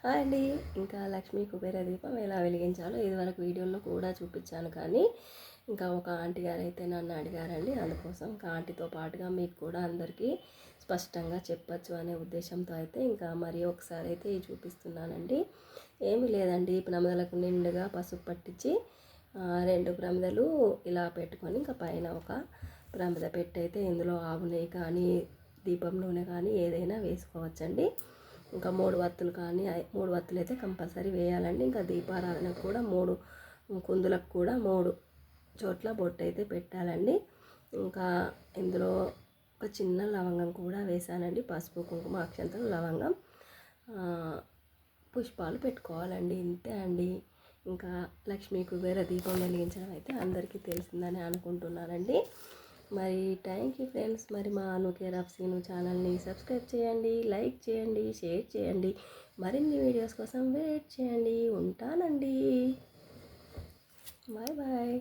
Hi అండి. ఇంకా లక్ష్మీ కుబేర దీపం ఎలా వెలిగించాలో ఇదివరకు వీడియోలో కూడా చూపించాను, కానీ ఇంకా ఒక ఆంటీ గారు అయితే నన్ను అడిగారండి. అందుకోసం ఇంకా ఆంటీతో పాటుగా మీకు కూడా అందరికీ స్పష్టంగా చెప్పచ్చు అనే ఉద్దేశంతో అయితే ఇంకా మరి ఒకసారి అయితే చూపిస్తున్నానండి. ఏమీ లేదండి, ప్రమిదలకు నిండుగా పసుపు పట్టించి 2 ప్రమిదలు ఇలా పెట్టుకొని ఇంకా పైన ఒక ప్రమిద పెట్టి అయితే ఇందులో ఆవు నెయ్యి కానీ దీపం నూనె కానీ ఏదైనా వేసుకోవచ్చండి. ఇంకా 3 వత్తులు కానీ 3 వత్తులు అయితే కంపల్సరీ వేయాలండి. ఇంకా దీపారాధనకు కూడా 3 కుందులకు కూడా 3 చోట్ల బొట్టు అయితే పెట్టాలండి. ఇంకా ఇందులో ఒక చిన్న లవంగం కూడా వేసానండి. పసుపు కుంకుమ అక్షంతలు లవంగం పుష్పాలు పెట్టుకోవాలండి. ఇంతే అండి. ఇంకా లక్ష్మీ కుబేర దీపం వెలిగించడం అయితే అందరికీ తెలిసిందని అనుకుంటున్నానండి. మరి థ్యాంక్ యూ ఫ్రెండ్స్. మరి మా అను కేర్ ఆఫ్ సీను ఛానల్ని సబ్స్క్రైబ్ చేయండి, లైక్ చేయండి, షేర్ చేయండి. మరిన్ని వీడియోస్ కోసం వెయిట్ చేయండి. ఉంటానండి. Bye bye.